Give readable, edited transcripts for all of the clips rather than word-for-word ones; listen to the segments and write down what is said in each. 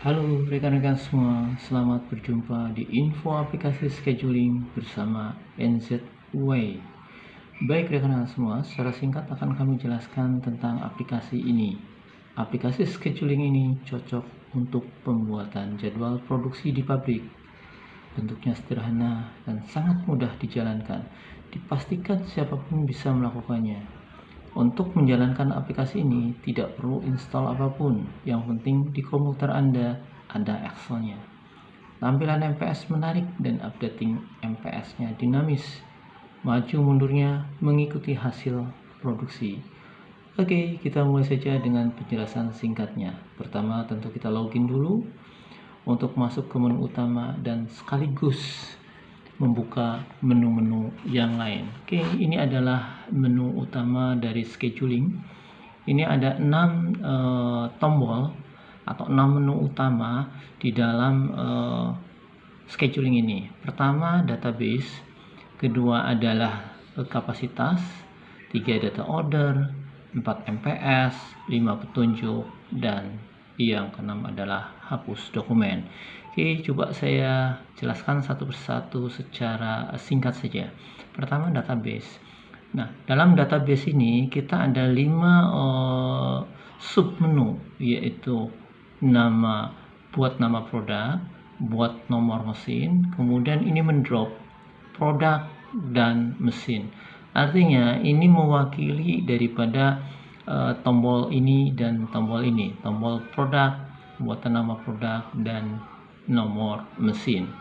Halo rekan-rekan semua, selamat berjumpa di info aplikasi scheduling bersama NZWay. Baik rekan-rekan semua, secara singkat akan kami jelaskan tentang aplikasi ini. Aplikasi scheduling ini cocok untuk pembuatan jadwal produksi di pabrik. Bentuknya sederhana dan sangat mudah dijalankan. Dipastikan siapapun bisa melakukannya. Untuk menjalankan aplikasi ini tidak perlu install apapun, yang penting di komputer Anda ada Excel-nya. Tampilan MPS menarik dan updating MPS-nya dinamis. Maju mundurnya mengikuti hasil produksi. Oke, kita mulai saja dengan penjelasan singkatnya. Pertama, tentu kita login dulu untuk masuk ke menu utama dan sekaligus membuka menu-menu yang lain. Oke, ini adalah menu utama dari scheduling. Ini ada 6 tombol atau 6 menu utama di dalam scheduling ini. Pertama, database. Kedua adalah kapasitas. 3 data order, 4 MPS, 5 petunjuk, dan yang keenam adalah hapus dokumen. Oke, coba saya jelaskan satu persatu secara singkat saja. Pertama, database. Nah, dalam database ini kita ada 5 sub menu, yaitu buat nama produk, buat nomor mesin, kemudian ini mendrop produk dan mesin. Artinya ini mewakili daripada tombol ini dan tombol ini, tombol produk, buatan nama produk, dan nomor mesin.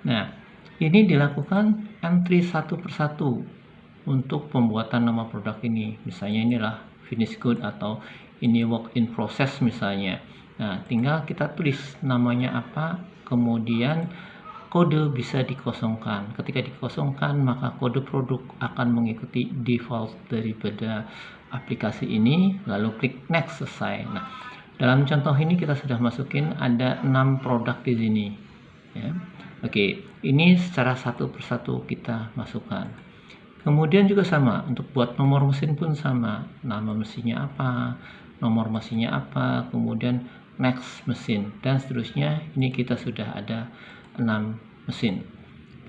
Nah, ini dilakukan entry satu persatu untuk pembuatan nama produk ini. Misalnya inilah finish good atau ini work in process misalnya. Nah, tinggal kita tulis namanya apa, kemudian kode bisa dikosongkan. Ketika dikosongkan, maka kode produk akan mengikuti default daripada aplikasi ini, lalu klik next, selesai. Nah, dalam contoh ini kita sudah masukin ada 6 produk di sini. Ya. Oke, ini secara satu persatu kita masukkan. Kemudian juga sama, untuk buat nomor mesin pun sama. Nama mesinnya apa, nomor mesinnya apa, kemudian next mesin, dan seterusnya. Ini kita sudah ada 6 mesin.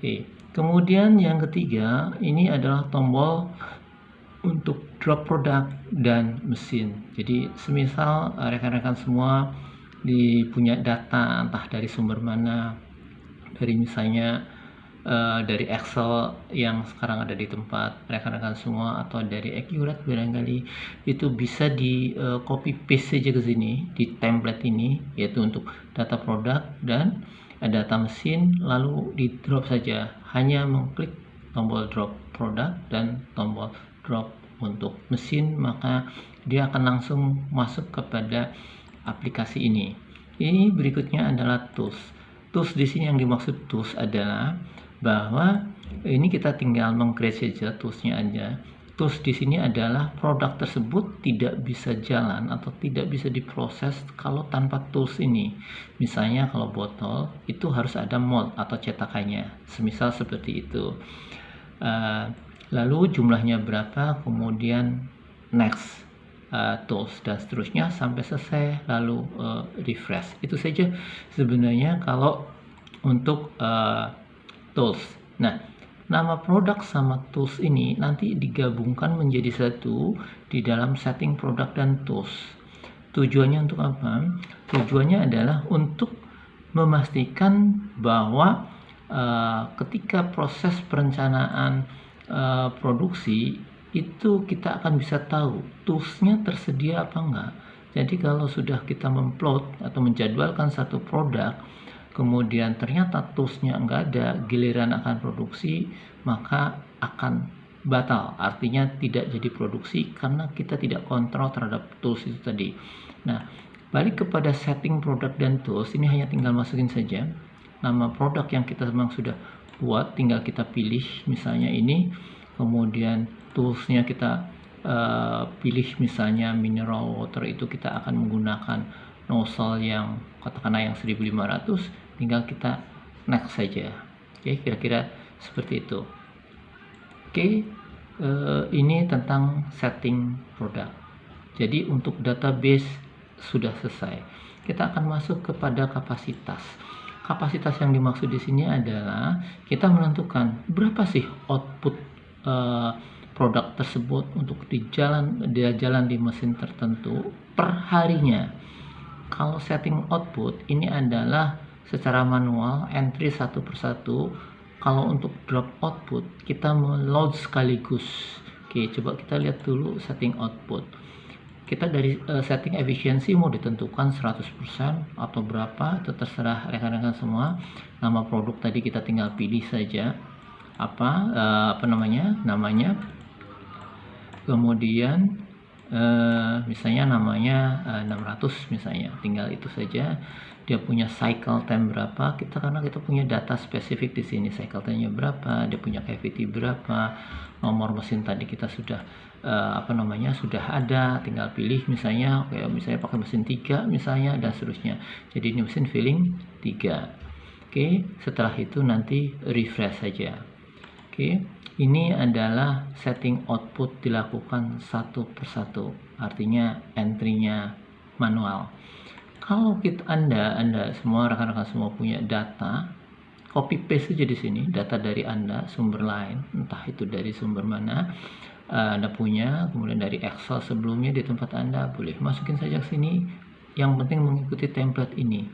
Oke. Kemudian yang ketiga, ini adalah tombol untuk drop produk dan mesin. Jadi semisal rekan-rekan semua punya data entah dari sumber mana, dari misalnya dari Excel yang sekarang ada di tempat rekan-rekan semua, atau dari Accurate barangkali, itu bisa di copy paste saja ke sini di template ini, yaitu untuk data produk dan data mesin, lalu di drop saja, hanya mengklik tombol drop produk dan tombol drop untuk mesin, maka dia akan langsung masuk kepada aplikasi ini. Ini berikutnya adalah tools. Tools di sini yang dimaksud tools adalah bahwa ini kita tinggal meng-create saja toolsnya aja. Tools di sini adalah produk tersebut tidak bisa jalan atau tidak bisa diproses kalau tanpa tools ini. Misalnya kalau botol itu harus ada mold atau cetakannya, semisal seperti itu. Lalu jumlahnya berapa, kemudian next, tools, dan seterusnya sampai selesai, lalu refresh. Itu saja sebenarnya kalau untuk tools. Nah, nama produk sama tools ini nanti digabungkan menjadi satu di dalam setting produk dan tools. Tujuannya untuk apa? Tujuannya adalah untuk memastikan bahwa ketika proses perencanaan produksi itu kita akan bisa tahu toolsnya tersedia apa enggak. Jadi kalau sudah kita memplot atau menjadwalkan satu produk, kemudian ternyata toolsnya enggak ada, giliran akan produksi, maka akan batal, artinya tidak jadi produksi karena kita tidak kontrol terhadap tools itu tadi. Nah, balik kepada setting produk dan tools, ini hanya tinggal masukin saja nama produk yang kita memang sudah buat, tinggal kita pilih misalnya ini, kemudian toolsnya kita pilih misalnya mineral water, itu kita akan menggunakan nozzle yang katakanlah yang 1500, tinggal kita next saja. Oke, kira-kira seperti itu. Oke, ini tentang setting produk. Jadi untuk database sudah selesai. kita akan masuk kepada kapasitas. Kapasitas yang dimaksud di sini adalah kita menentukan berapa sih output produk tersebut untuk dia jalan di mesin tertentu per harinya. Kalau setting output ini adalah secara manual entry satu persatu. Kalau untuk drop output kita load sekaligus. Oke, coba kita lihat dulu setting output. Kita dari setting efisiensi mau ditentukan 100% atau berapa, itu terserah rekan-rekan semua. Nama produk tadi kita tinggal pilih saja apa namanya. Kemudian misalnya namanya 600 misalnya, tinggal itu saja. Dia punya cycle time berapa, karena kita punya data spesifik di sini, cycle time-nya berapa, dia punya cavity berapa, nomor mesin tadi kita sudah sudah ada, tinggal pilih misalnya pakai mesin 3 misalnya dan seterusnya. Jadi ini mesin filling 3. Oke, setelah itu nanti refresh saja. Oke, ini adalah setting output dilakukan satu persatu, artinya entry-nya manual. Kalau Anda semua rekan-rekan semua punya data, copy paste saja di sini data dari Anda, sumber lain, entah itu dari sumber mana Anda punya, kemudian dari Excel sebelumnya di tempat Anda, boleh masukin saja ke sini. Yang penting mengikuti template ini.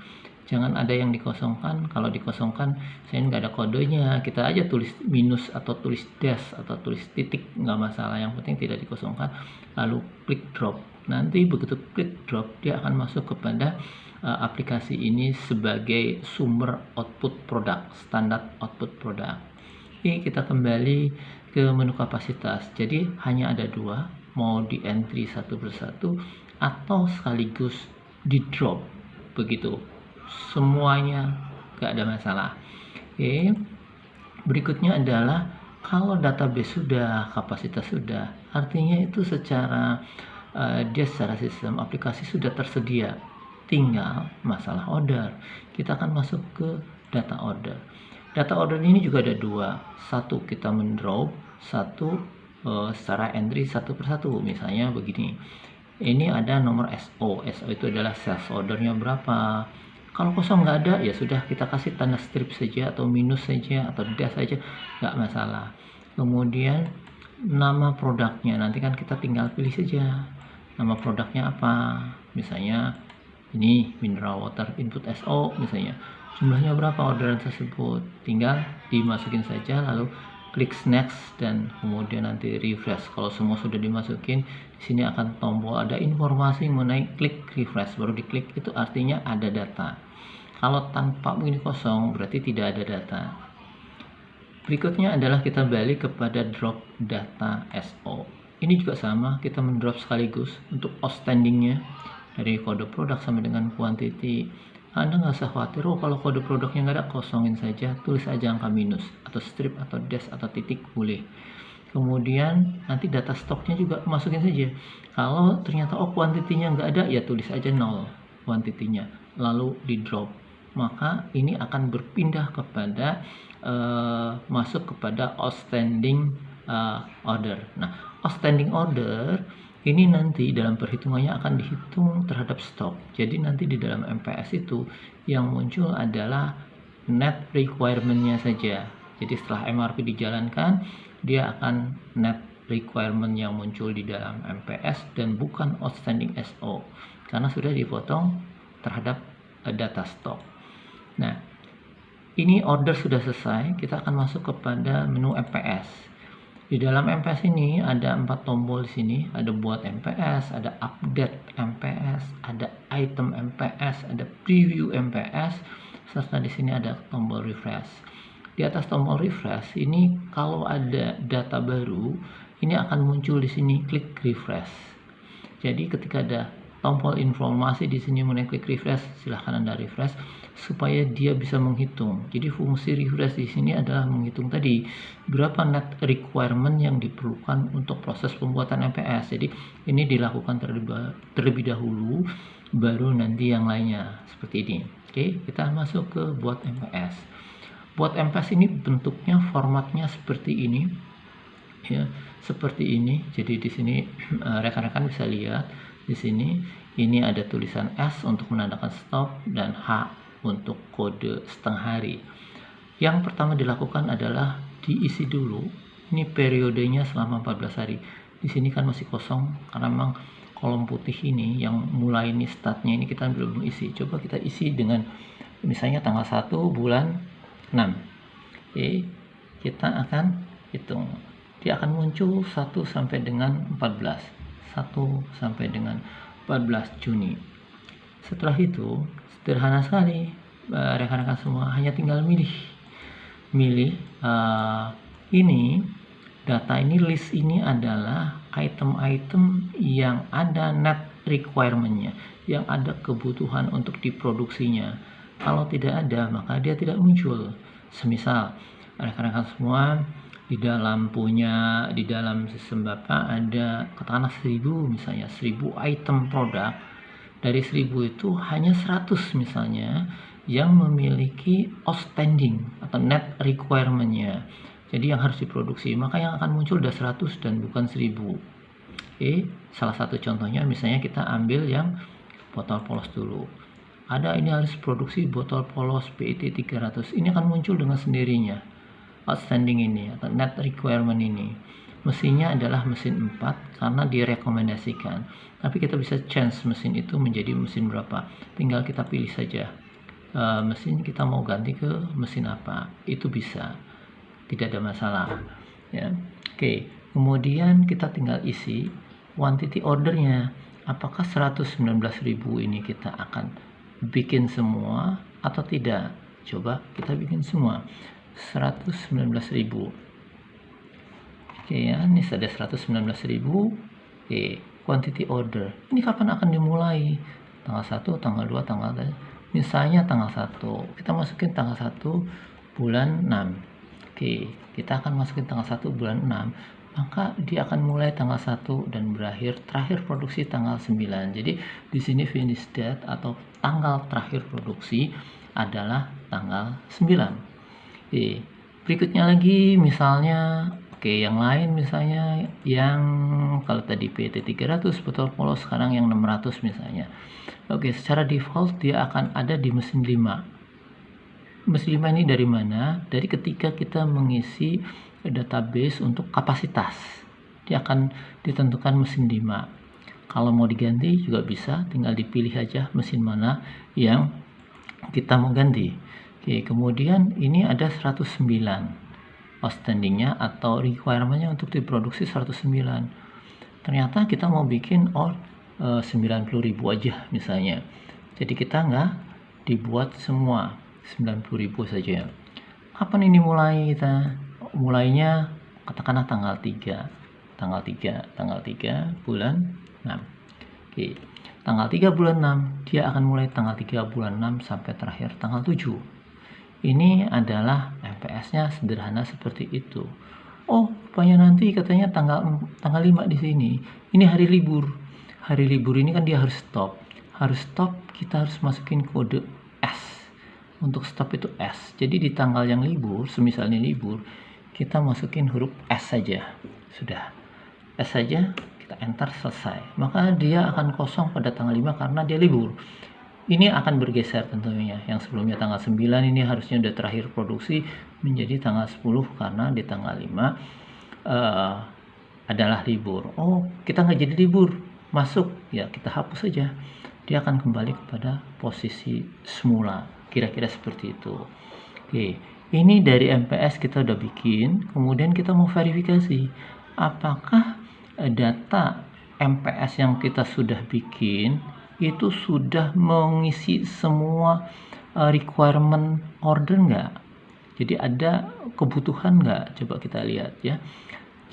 Jangan ada yang dikosongkan. Kalau dikosongkan, saya nggak ada kodenya, kita aja tulis minus atau tulis dash atau tulis titik, nggak masalah. Yang penting tidak dikosongkan. Lalu klik drop. Nanti begitu klik drop, dia akan masuk kepada aplikasi ini sebagai sumber output produk, standar output produk. Oke, kita kembali ke menu kapasitas. Jadi hanya ada dua, mau di entry satu persatu atau sekaligus di drop, begitu. Semuanya gak ada masalah. Oke, berikutnya adalah kalau database sudah, kapasitas sudah, artinya itu secara dia secara sistem aplikasi sudah tersedia, tinggal masalah order. Kita akan masuk ke data order. Data order ini juga ada dua, satu kita mendrop, satu secara entry satu persatu. Misalnya begini, ini ada nomor SO itu adalah sales ordernya berapa. Kalau kosong nggak ada, ya sudah kita kasih tanda strip saja atau minus saja atau dash saja, nggak masalah. Kemudian nama produknya, nanti kan kita tinggal pilih saja nama produknya apa. Misalnya ini mineral water input SO misalnya, jumlahnya berapa orderan tersebut, tinggal dimasukin saja, lalu klik next dan kemudian nanti refresh. Kalau semua sudah dimasukin, di sini akan tombol ada informasi mengenai klik refresh, baru diklik, itu artinya ada data. Kalau tanpa begini kosong berarti tidak ada data. Berikutnya adalah kita balik kepada drop data SO. Ini juga sama, kita mendrop sekaligus untuk outstandingnya dari kode produk sampai dengan quantity. Anda nggak usah khawatir, kalau kode produknya nggak ada, kosongin saja, tulis aja angka minus atau strip atau dash atau titik, boleh. Kemudian nanti data stoknya juga masukin saja. Kalau ternyata quantity-nya nggak ada, ya tulis aja 0 quantity-nya, lalu di drop. Maka ini akan berpindah kepada masuk kepada outstanding order. Nah, outstanding order ini nanti dalam perhitungannya akan dihitung terhadap stok. Jadi nanti di dalam MPS itu yang muncul adalah net requirement-nya saja. Jadi setelah MRP dijalankan, dia akan net requirement yang muncul di dalam MPS dan bukan outstanding SO karena sudah dipotong terhadap data stok. Nah, ini order sudah selesai, kita akan masuk kepada menu MPS. Di dalam MPS ini ada 4 tombol di sini, ada buat MPS, ada update MPS, ada item MPS, ada preview MPS, serta di sini ada tombol refresh. Di atas tombol refresh ini kalau ada data baru, ini akan muncul di sini klik refresh. Jadi ketika ada tombol informasi di sini mengenai klik refresh, silahkan Anda refresh supaya dia bisa menghitung. Jadi fungsi refresh di sini adalah menghitung tadi berapa net requirement yang diperlukan untuk proses pembuatan MPS. Jadi ini dilakukan terlebih dahulu, baru nanti yang lainnya seperti ini. Oke, kita masuk ke buat MPS. Buat MPS ini bentuknya, formatnya seperti ini, ya, seperti ini. Jadi di sini rekan-rekan bisa lihat di sini Ini ada tulisan S untuk menandakan stop dan H untuk kode setengah hari. Yang pertama dilakukan adalah diisi dulu. Ini periodenya selama 14 hari. Di sini kan masih kosong karena memang kolom putih ini yang mulai ini startnya ini kita belum isi. Coba kita isi dengan misalnya tanggal 1 bulan 6. Oke, kita akan hitung. Dia akan muncul 1 sampai dengan 14. 1 sampai dengan 14 Juni. Setelah itu, sederhana sekali, rekan-rekan semua, hanya tinggal milih ini data ini, list ini adalah item-item yang ada net requirement-nya, yang ada kebutuhan untuk diproduksinya. Kalau tidak ada, maka dia tidak muncul. Semisal rekan-rekan semua di dalam sistem Bapak ada katakanlah 1000 misalnya, 1000 item produk. Dari 1000 itu hanya 100 misalnya yang memiliki outstanding atau net requirement-nya. Jadi yang harus diproduksi, maka yang akan muncul udah 100 dan bukan 1000. Oke, salah satu contohnya misalnya kita ambil yang botol polos dulu. Ada ini harus produksi botol polos PET 300. Ini akan muncul dengan sendirinya. Outstanding ini atau net requirement ini. Mesinnya adalah mesin 4 karena direkomendasikan. Tapi kita bisa change mesin itu menjadi mesin berapa. Tinggal kita pilih saja. Mesin kita mau ganti ke mesin apa. Itu bisa. Tidak ada masalah. Ya. Oke, kemudian kita tinggal isi quantity ordernya. Apakah 119.000 ini kita akan bikin semua atau tidak? Coba kita bikin semua. 119.000. Oke ya, ini ada 119.000. Oke, quantity order. Ini kapan akan dimulai? Tanggal 1, tanggal 2, tanggal 3. Misalnya tanggal 1. Kita masukin tanggal 1 bulan 6. Oke, kita akan masukin tanggal 1 bulan 6. Maka dia akan mulai tanggal 1 dan terakhir produksi tanggal 9. Jadi di sini finish date atau tanggal terakhir produksi adalah tanggal 9. Oke, berikutnya lagi misalnya yang lain misalnya yang kalau tadi PET 300 botol polos sekarang yang 600 misalnya. Oke, secara default dia akan ada di mesin 5. Mesin 5 ini dari mana? Dari ketika kita mengisi database untuk kapasitas. Dia akan ditentukan mesin 5. Kalau mau diganti juga bisa, tinggal dipilih aja mesin mana yang kita mau ganti. Oke, kemudian ini ada 109 outstandingnya atau requirement-nya untuk diproduksi 109. Ternyata kita mau bikin 90.000 aja misalnya. Jadi kita nggak dibuat semua 90.000 saja. Kapan ini mulai kita? Mulainya katakanlah tanggal 3 bulan 6. Oke, tanggal 3 bulan 6 dia akan mulai tanggal 3 bulan 6 sampai terakhir tanggal 7. Ini adalah MPS-nya sederhana seperti itu. Oh, rupanya nanti katanya tanggal 5 di sini. Ini hari libur. Hari libur ini kan dia harus stop. Harus stop, kita harus masukin kode S. Untuk stop itu S. Jadi di tanggal yang libur, semisalnya libur, kita masukin huruf S saja. Sudah. S saja, kita enter, selesai. Maka dia akan kosong pada tanggal 5 karena dia libur. Ini akan bergeser tentunya. Yang sebelumnya tanggal 9 ini harusnya udah terakhir produksi menjadi tanggal 10 karena di tanggal 5 adalah libur. Oh, kita nggak jadi libur. Masuk, ya kita hapus saja. Dia akan kembali kepada posisi semula. Kira-kira seperti itu. Oke, ini dari MPS kita udah bikin. Kemudian kita mau verifikasi. Apakah data MPS yang kita sudah bikin itu sudah mengisi semua requirement order nggak? Jadi ada kebutuhan nggak? Coba kita lihat ya.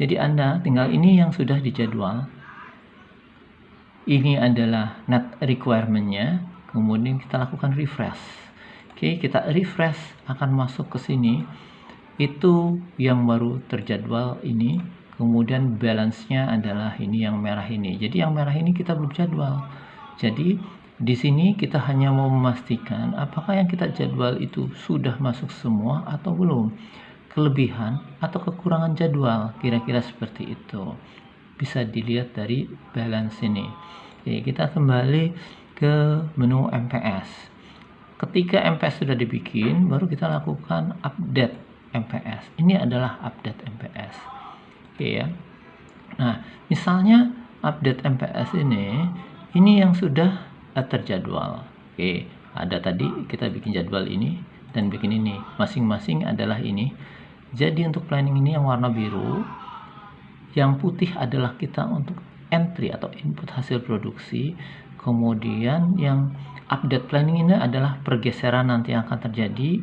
Jadi Anda tinggal ini yang sudah dijadwal. Ini adalah net requirement-nya. Kemudian kita lakukan refresh. Oke, kita refresh akan masuk ke sini. Itu yang baru terjadwal ini. Kemudian balance-nya adalah ini yang merah ini. Jadi yang merah ini kita belum jadwal. Jadi di sini kita hanya mau memastikan apakah yang kita jadwal itu sudah masuk semua atau belum. Kelebihan atau kekurangan jadwal, kira-kira seperti itu. Bisa dilihat dari balance ini. Oke, kita kembali ke menu MPS. Ketika MPS sudah dibikin, baru kita lakukan update MPS. Ini adalah update MPS. Oke ya. Nah, misalnya update MPS ini yang sudah terjadwal. Oke, ada tadi kita bikin jadwal ini dan bikin ini. Masing-masing adalah ini. Jadi untuk planning ini yang warna biru, yang putih adalah kita untuk entry atau input hasil produksi. Kemudian yang update planning ini adalah pergeseran nanti yang akan terjadi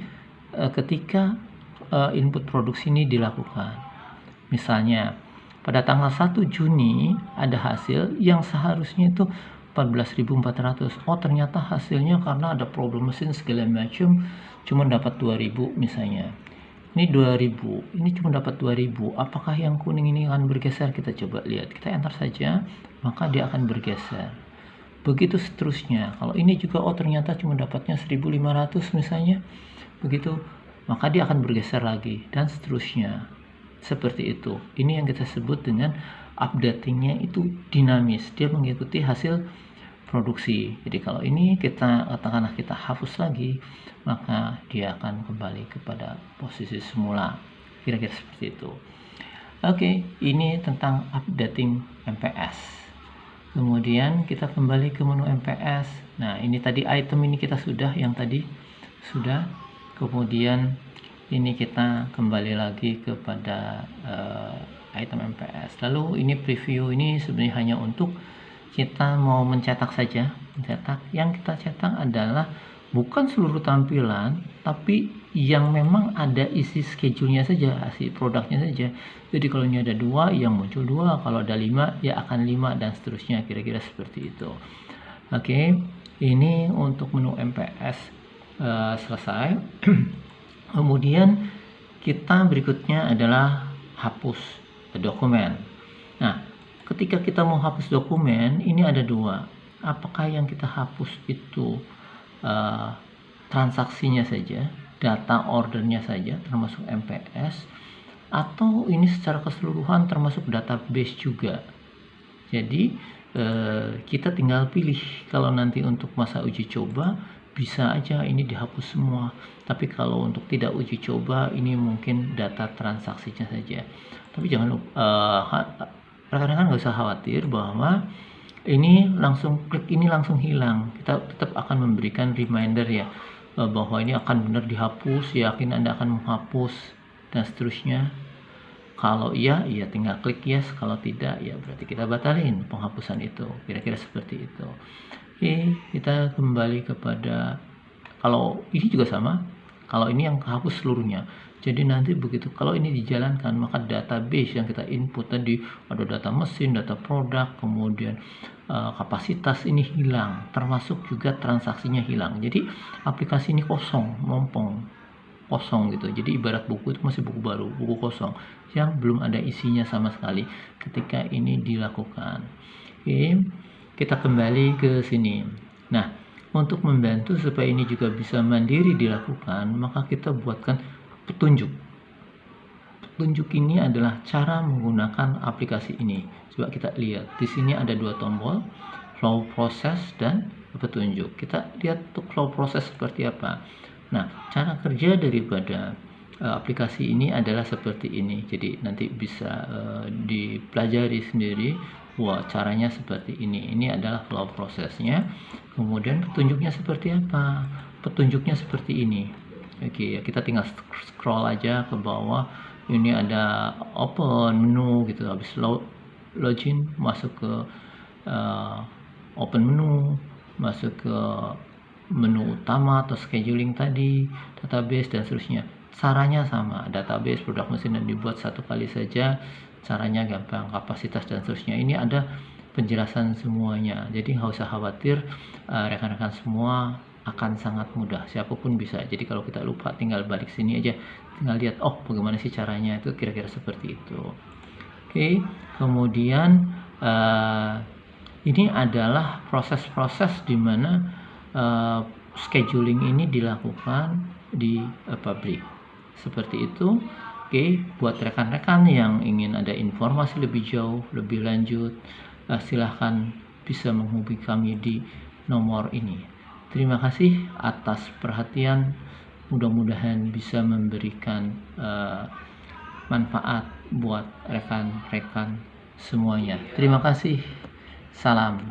ketika input produksi ini dilakukan. Misalnya pada tanggal 1 Juni ada hasil yang seharusnya itu 14.400. Oh, ternyata hasilnya karena ada problem mesin segala macam cuma dapat 2.000 misalnya. Ini 2000, ini cuma dapat 2000. Apakah yang kuning ini akan bergeser? Kita coba lihat. Kita enter saja, maka dia akan bergeser. Begitu seterusnya. Kalau ini juga, oh ternyata cuma dapatnya 1500 misalnya. Begitu, maka dia akan bergeser lagi dan seterusnya. Seperti itu. Ini yang kita sebut dengan updatingnya itu dinamis. Dia mengikuti hasil produksi. Jadi kalau ini kita katakanlah kita hapus lagi, maka dia akan kembali kepada posisi semula. Kira-kira seperti itu. Oke, ini tentang updating MPS. Kemudian kita kembali ke menu MPS. Nah, ini tadi item ini kita sudah, yang tadi sudah. Kemudian ini kita kembali lagi kepada item MPS. Lalu ini preview, ini sebenarnya hanya untuk kita mau mencetak saja. Yang kita cetak adalah bukan seluruh tampilan, tapi yang memang ada isi schedule-nya saja, isi produknya saja. Jadi kalau ini ada 2, yang muncul 2, kalau ada 5 ya akan 5 dan seterusnya, kira-kira seperti itu. Oke, ini untuk menu MPS selesai. Kemudian kita berikutnya adalah hapus dokumen. Nah, ketika kita mau hapus dokumen, ini ada 2. Apakah yang kita hapus itu transaksinya saja, data ordernya saja termasuk MPS, atau ini secara keseluruhan termasuk database juga. Jadi kita tinggal pilih. Kalau nanti untuk masa uji coba bisa aja ini dihapus semua, tapi kalau untuk tidak uji coba ini mungkin data transaksinya saja. Tapi jangan lupa, rekan-rekan nggak usah khawatir bahwa ini langsung klik ini langsung hilang. Kita tetap akan memberikan reminder ya, bahwa ini akan benar dihapus, yakin Anda akan menghapus dan seterusnya. Kalau iya, ya tinggal klik yes. Kalau tidak, ya berarti kita batalin penghapusan itu. Kira-kira seperti itu. Oke, kita kembali kepada, kalau ini juga sama. Kalau ini yang hapus seluruhnya. Jadi nanti begitu kalau ini dijalankan, maka database yang kita input tadi, ada data mesin, data produk, kemudian kapasitas ini hilang, termasuk juga transaksinya hilang. Jadi aplikasi ini kosong, melompong, kosong gitu. Jadi ibarat buku itu masih buku baru, buku kosong yang belum ada isinya sama sekali ketika ini dilakukan. Oke, kita kembali ke sini. Nah, untuk membantu supaya ini juga bisa mandiri dilakukan, maka kita buatkan petunjuk. Petunjuk ini adalah cara menggunakan aplikasi ini. Coba kita lihat. Di sini ada 2 tombol, flow process dan petunjuk. Kita lihat untuk flow process seperti apa. Nah, cara kerja daripada aplikasi ini adalah seperti ini. Jadi nanti bisa dipelajari sendiri. Wah, caranya seperti ini. Ini adalah flow prosesnya. Kemudian petunjuknya seperti apa? Petunjuknya seperti ini. Oke, ya kita tinggal scroll aja ke bawah. Ini ada open menu gitu. Habis login masuk ke open menu, masuk ke menu utama atau scheduling tadi, database dan seterusnya. Caranya sama, database, produk mesin, dan dibuat satu kali saja. Caranya gampang, kapasitas dan seterusnya. Ini ada penjelasan semuanya. Jadi nggak usah khawatir, rekan-rekan semua akan sangat mudah. Siapapun bisa. Jadi kalau kita lupa, tinggal balik sini aja, tinggal lihat, oh bagaimana sih caranya, itu kira-kira seperti itu. Oke, kemudian ini adalah proses-proses di mana scheduling ini dilakukan di pabrik. Seperti itu. Oke, buat rekan-rekan yang ingin ada informasi lebih jauh, lebih lanjut, silahkan bisa menghubungi kami di nomor ini. Terima kasih atas perhatian, mudah-mudahan bisa memberikan manfaat buat rekan-rekan semuanya. Terima kasih, salam.